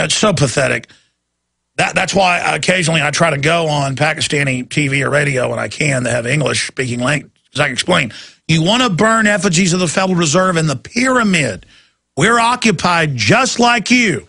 It's so pathetic. That's why occasionally I try to go on Pakistani TV or radio when I can that have English-speaking language, because I can explain. You want to burn effigies of the Federal Reserve and the pyramid. We're occupied just like you.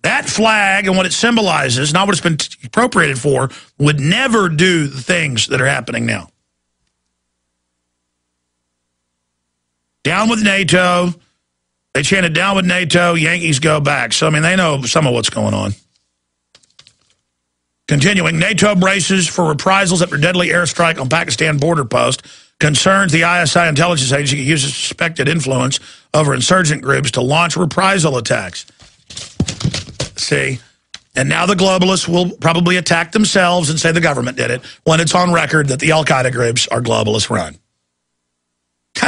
That flag and what it symbolizes, not what it's been appropriated for, would never do the things that are happening now. Down with NATO. They chanted down with NATO, Yankees go back. So, I mean, they know some of what's going on. Continuing, NATO braces for reprisals after deadly airstrike on Pakistan border post. Concerns the ISI intelligence agency uses suspected influence over insurgent groups to launch reprisal attacks. See? And now the globalists will probably attack themselves and say the government did it when it's on record that the Al-Qaeda groups are globalist run.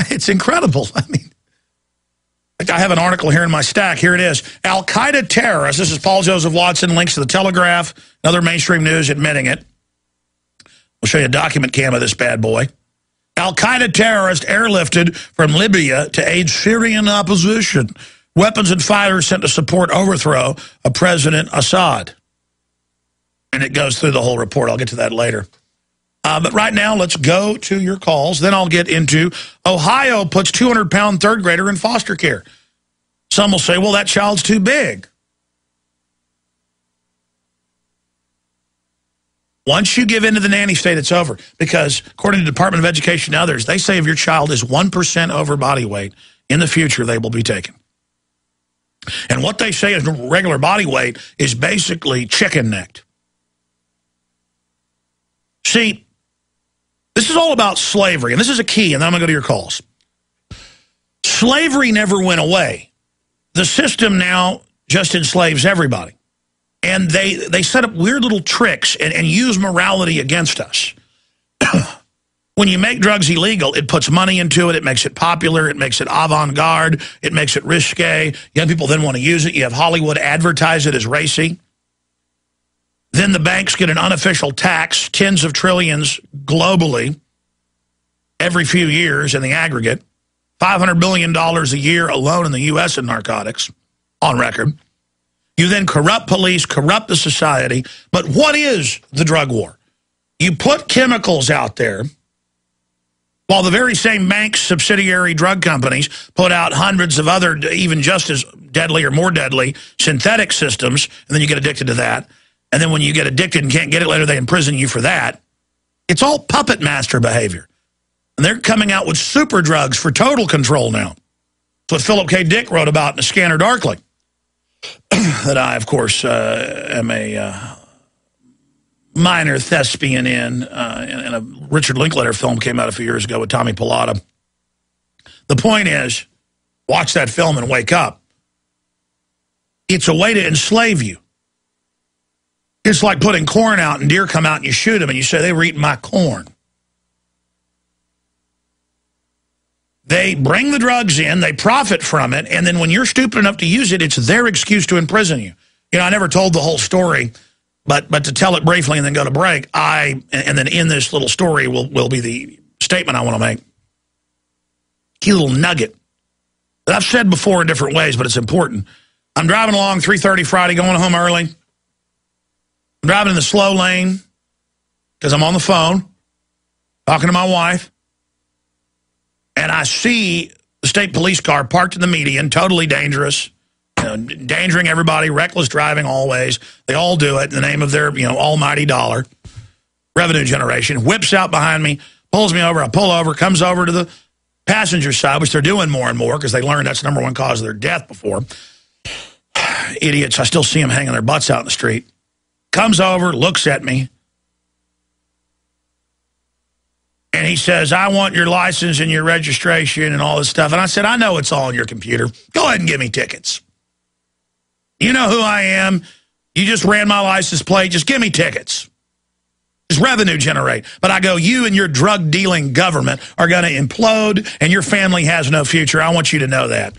It's incredible. I mean, I have an article here in my stack. Here it is. Al-Qaeda terrorists. This is Paul Joseph Watson. Links to the Telegraph and other mainstream news admitting it. We'll show you a document cam of this bad boy. Al-Qaeda terrorist airlifted from Libya to aid Syrian opposition. Weapons and fighters sent to support overthrow of President Assad. And it goes through the whole report. I'll get to that later. But right now, let's go to your calls. Then I'll get into Ohio puts 200-pound third grader in foster care. Some will say, well, that child's too big. Once you give in to the nanny state, it's over. Because according to the Department of Education and others, they say if your child is 1% over body weight, in the future they will be taken. And what they say is regular body weight is basically chicken-necked. See, this is all about slavery, and this is a key, and then I'm going to go to your calls. Slavery never went away. The system now just enslaves everybody. And they set up weird little tricks and use morality against us. When you make drugs illegal, it puts money into it. It makes it popular. It makes it avant-garde. It makes it risque. Young people then want to use it. You have Hollywood advertise it as racy. Then the banks get an unofficial tax, tens of trillions globally, every few years in the aggregate. $500 billion a year alone in the U.S. in narcotics, on record. You then corrupt police, corrupt the society. But what is the drug war? You put chemicals out there, while the very same bank's subsidiary drug companies put out hundreds of other, even just as deadly or more deadly, synthetic systems, and then you get addicted to that. And then when you get addicted and can't get it later, they imprison you for that. It's all puppet master behavior. And they're coming out with super drugs for total control now. That's what Philip K. Dick wrote about in A Scanner Darkly. That I, of course, am a minor thespian in a Richard Linklater film came out a few years ago with Tommy Pilata. The point is, watch that film and wake up. It's a way to enslave you. It's like putting corn out and deer come out and you shoot them and you say, they were eating my corn. They bring the drugs in, they profit from it, and then when you're stupid enough to use it, it's their excuse to imprison you. You know, I never told the whole story, but to tell it briefly and then go to break, and then in this little story will be the statement I want to make. Key little nugget that I've said before in different ways, but it's important. I'm driving along 3:30 Friday, going home early. I'm driving in the slow lane because I'm on the phone, talking to my wife, and I see the state police car parked in the median, totally dangerous, endangering everybody, reckless driving always. They all do it in the name of their, almighty dollar, revenue generation. Whips out behind me, pulls me over, I pull over, comes over to the passenger side, which they're doing more and more because they learned that's the #1 cause of their death before. Idiots, I still see them hanging their butts out in the street. Comes over, looks at me, and he says, I want your license and your registration and all this stuff. And I said, I know it's all on your computer. Go ahead and give me tickets. You know who I am. You just ran my license plate. Just give me tickets. Just revenue generate. But I go, you and your drug-dealing government are going to implode, and your family has no future. I want you to know that.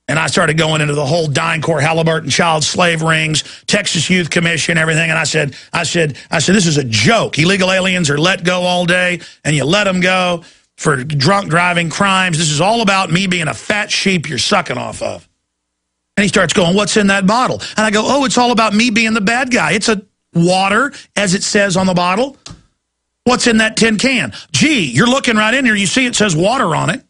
And I started going into the whole DynCorp, Halliburton, child slave rings, Texas Youth Commission, everything. And I said, this is a joke. Illegal aliens are let go all day, and you let them go for drunk driving crimes. This is all about me being a fat sheep you're sucking off of. And he starts going, what's in that bottle? And I go, oh, it's all about me being the bad guy. It's a water, as it says on the bottle. What's in that tin can? Gee, you're looking right in here. You see it says water on it.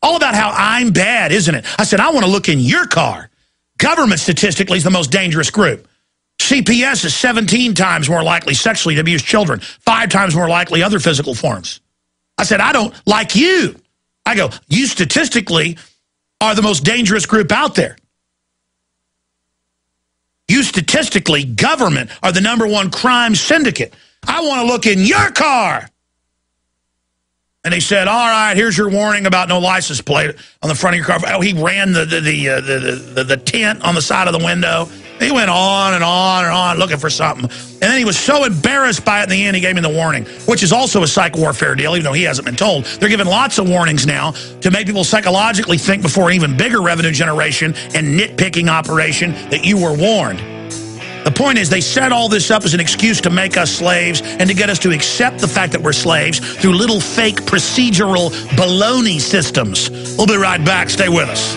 All about how I'm bad, isn't it? I said, I want to look in your car. Government statistically is the most dangerous group. CPS is 17 times more likely sexually to abuse children, 5 times more likely other physical forms. I said, I don't like you. I go, you statistically are the most dangerous group out there. You statistically, government, are the #1 crime syndicate. I want to look in your car. And he said, all right, here's your warning about no license plate on the front of your car. Oh, he ran the tent on the side of the window. He went on and on and on looking for something. And then he was so embarrassed by it in the end, he gave me the warning, which is also a psych warfare deal, even though he hasn't been told. They're giving lots of warnings now to make people psychologically think before an even bigger revenue generation and nitpicking operation that you were warned. The point is, they set all this up as an excuse to make us slaves and to get us to accept the fact that we're slaves through little fake procedural baloney systems. We'll be right back. Stay with us.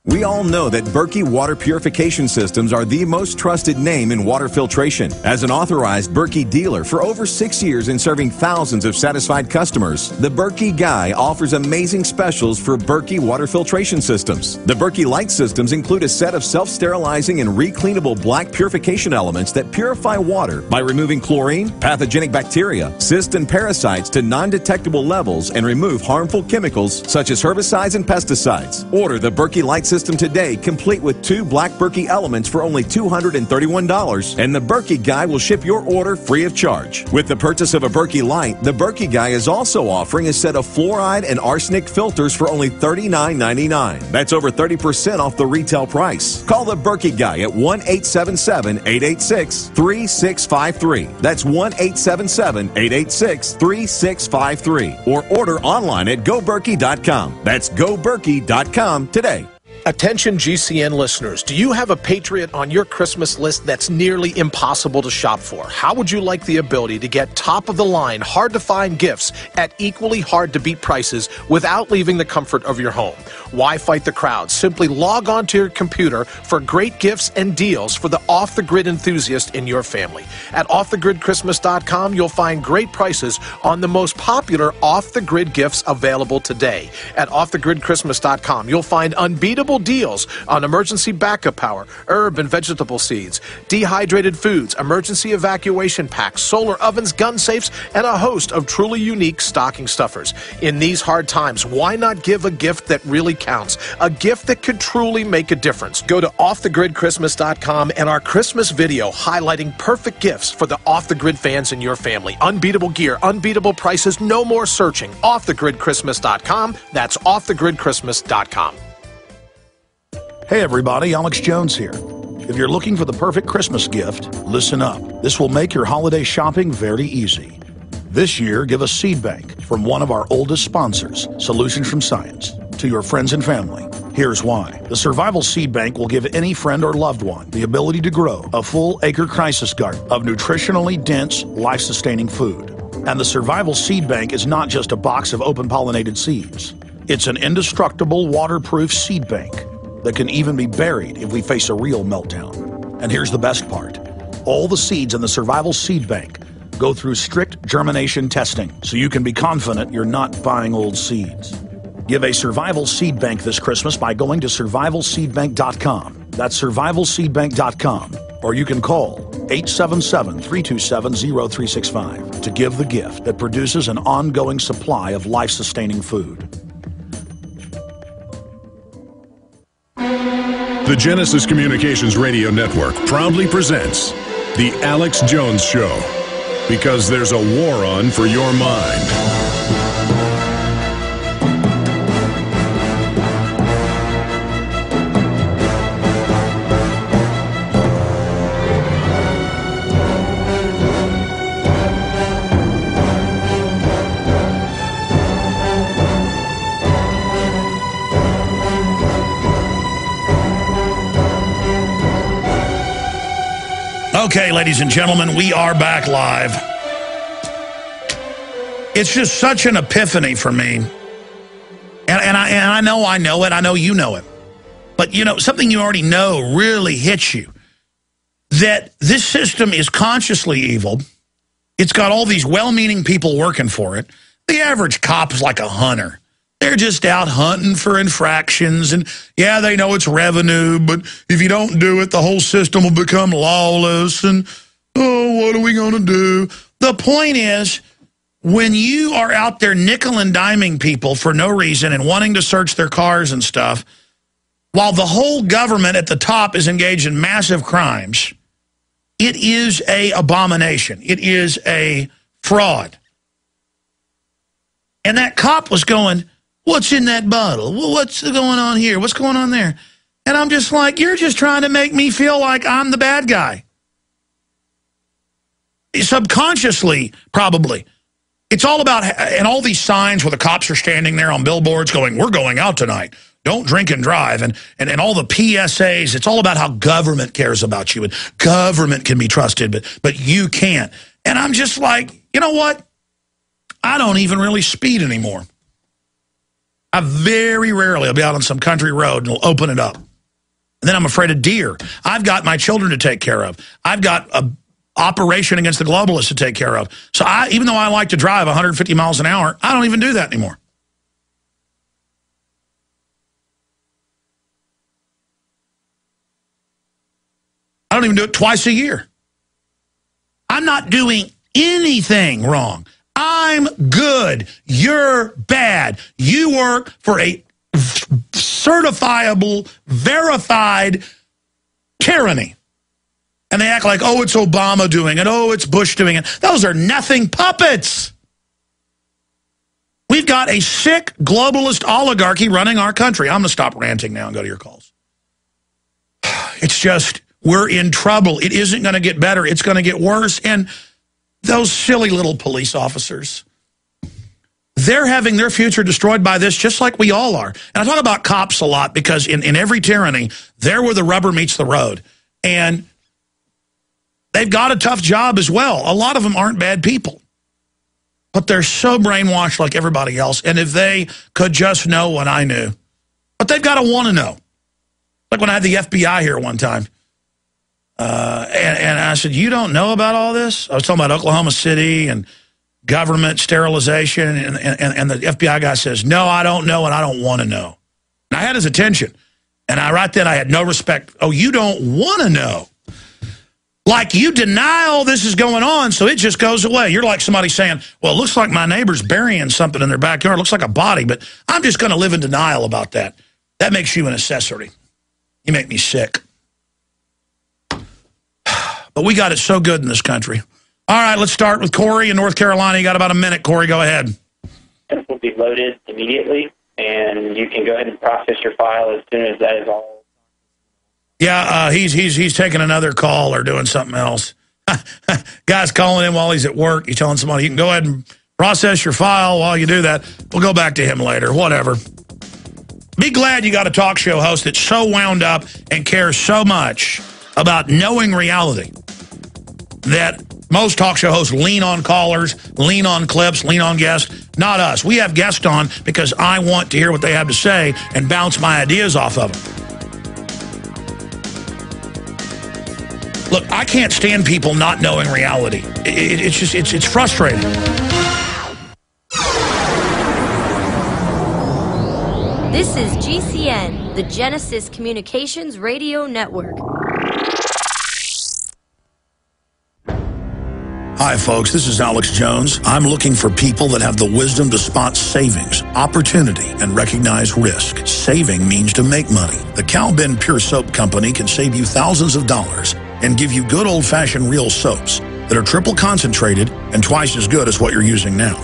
We all know that Berkey water purification systems are the most trusted name in water filtration. As an authorized Berkey dealer for over 6 years and serving thousands of satisfied customers, the Berkey Guy offers amazing specials for Berkey water filtration systems. The Berkey Light systems include a set of self-sterilizing and recleanable black purification elements that purify water by removing chlorine, pathogenic bacteria, cysts, and parasites to non-detectable levels and remove harmful chemicals such as herbicides and pesticides. Order the Berkey Light system today, complete with 2 black Berkey elements for only $231, and the Berkey Guy will ship your order free of charge. With the purchase of a Berkey Light, the Berkey Guy is also offering a set of fluoride and arsenic filters for only $39.99. That's over 30% off the retail price. Call the Berkey Guy at 1-877-886-3653. That's 1-877-886-3653. Or order online at GoBerkey.com. That's GoBerkey.com today. Attention GCN listeners, do you have a Patriot on your Christmas list that's nearly impossible to shop for? How would you like the ability to get top-of-the-line, hard-to-find gifts at equally hard-to-beat prices without leaving the comfort of your home? Why fight the crowd? Simply log on to your computer for great gifts and deals for the off-the-grid enthusiast in your family. At offthegridchristmas.com, you'll find great prices on the most popular off-the-grid gifts available today. At offthegridchristmas.com, you'll find unbeatable deals on emergency backup power, herb and vegetable seeds, dehydrated foods, emergency evacuation packs, solar ovens, gun safes, and a host of truly unique stocking stuffers. In these hard times, why not give a gift that really counts? A gift that could truly make a difference. Go to offthegridchristmas.com and our Christmas video highlighting perfect gifts for the off-the-grid fans in your family. Unbeatable gear, unbeatable prices, no more searching. Offthegridchristmas.com. That's offthegridchristmas.com. Hey everybody, Alex Jones here. If you're looking for the perfect Christmas gift, listen up. This will make your holiday shopping very easy. This year, give a seed bank from one of our oldest sponsors, Solutions from Science, to your friends and family. Here's why. The Survival Seed Bank will give any friend or loved one the ability to grow a full acre crisis garden of nutritionally dense, life-sustaining food. And the Survival Seed Bank is not just a box of open-pollinated seeds. It's an indestructible, waterproof seed bank that can even be buried if we face a real meltdown. And here's the best part. All the seeds in the Survival Seed Bank go through strict germination testing, so you can be confident you're not buying old seeds. Give a Survival Seed Bank this Christmas by going to survivalseedbank.com. That's survivalseedbank.com. Or you can call 877-327-0365 to give the gift that produces an ongoing supply of life-sustaining food. The Genesis Communications Radio Network proudly presents The Alex Jones Show, because there's a war on for your mind. Okay, ladies and gentlemen, we are back live. It's just such an epiphany for me. And I know it. I know you know it. But, you know, something you already know really hits you. That this system is consciously evil. It's got all these well-meaning people working for it. The average cop is like a hunter. They're just out hunting for infractions. And, yeah, they know it's revenue, but if you don't do it, the whole system will become lawless. And, oh, what are we going to do? The point is, when you are out there nickel and diming people for no reason and wanting to search their cars and stuff, while the whole government at the top is engaged in massive crimes, it is an abomination. It is a fraud. And that cop was going, what's in that bottle? Well, what's going on here? What's going on there? And I'm just like, you're just trying to make me feel like I'm the bad guy. Subconsciously, probably. It's all about, and all these signs where the cops are standing there on billboards going, we're going out tonight. Don't drink and drive. And all the PSAs, it's all about how government cares about you. And government can be trusted, but you can't. And I'm just like, you know what? I don't even really speed anymore. I very rarely will be out on some country road and will open it up. And then I'm afraid of deer. I've got my children to take care of. I've got a operation against the globalists to take care of. So even though I like to drive 150 miles an hour, I don't even do that anymore. I don't even do it twice a year. I'm not doing anything wrong. I'm good. You're bad. You work for a certifiable, verified tyranny. And they act like, oh, it's Obama doing it. Oh, it's Bush doing it. Those are nothing puppets. We've got a sick globalist oligarchy running our country. I'm going to stop ranting now and go to your calls. It's just, we're in trouble. It isn't going to get better. It's going to get worse. And those silly little police officers, they're having their future destroyed by this just like we all are. And I talk about cops a lot because in every tyranny, they're where the rubber meets the road. And they've got a tough job as well. A lot of them aren't bad people. But they're so brainwashed like everybody else. And if they could just know what I knew. But they've got to want to know. Like when I had the FBI here one time. And I said, you don't know about all this? I was talking about Oklahoma City and government sterilization. And the FBI guy says, no, I don't know and I don't want to know. And I had his attention. And right then I had no respect. Oh, you don't want to know. Like you deny all this is going on, so it just goes away. You're like somebody saying, well, it looks like my neighbor's burying something in their backyard. It looks like a body, but I'm just going to live in denial about that. That makes you an accessory. You make me sick. But we got it so good in this country. All right, let's start with Corey in North Carolina. You got about a minute, Corey. Go ahead. This will be loaded immediately, and you can go ahead and process your file as soon as that is all. Yeah, he's taking another call or doing something else. Guy's calling in while he's at work. He's telling somebody, you can go ahead and process your file while you do that. We'll go back to him later, whatever. Be glad you got a talk show host that's so wound up and cares so much about knowing reality that most talk show hosts lean on callers, lean on clips, lean on guests. Not us. We have guests on because I want to hear what they have to say and bounce my ideas off of them. Look, I can't stand people not knowing reality. It's frustrating. This is GCN, the Genesis Communications Radio Network. Hi, folks. This is Alex Jones. I'm looking for people that have the wisdom to spot savings, opportunity, and recognize risk. Saving means to make money. The Cal Ben Pure Soap Company can save you thousands of dollars and give you good old-fashioned real soaps that are triple concentrated and twice as good as what you're using now.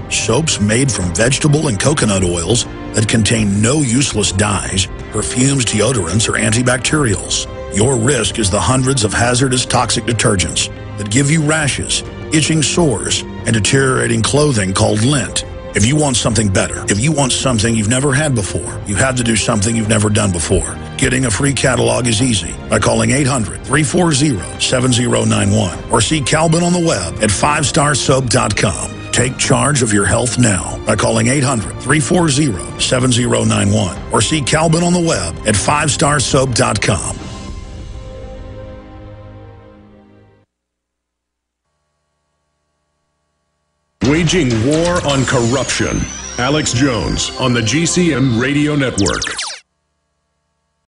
Soaps made from vegetable and coconut oils that contain no useless dyes, perfumes, deodorants, or antibacterials. Your risk is the hundreds of hazardous toxic detergents that give you rashes, itching sores, and deteriorating clothing called lint. If you want something better, if you want something you've never had before, you have to do something you've never done before. Getting a free catalog is easy by calling 800-340-7091 or see Calvin on the web at 5starsoap.com. Take charge of your health now by calling 800-340-7091 or see Calvin on the web at 5starsoap.com. Waging war on corruption. Alex Jones on the GCN Radio Network.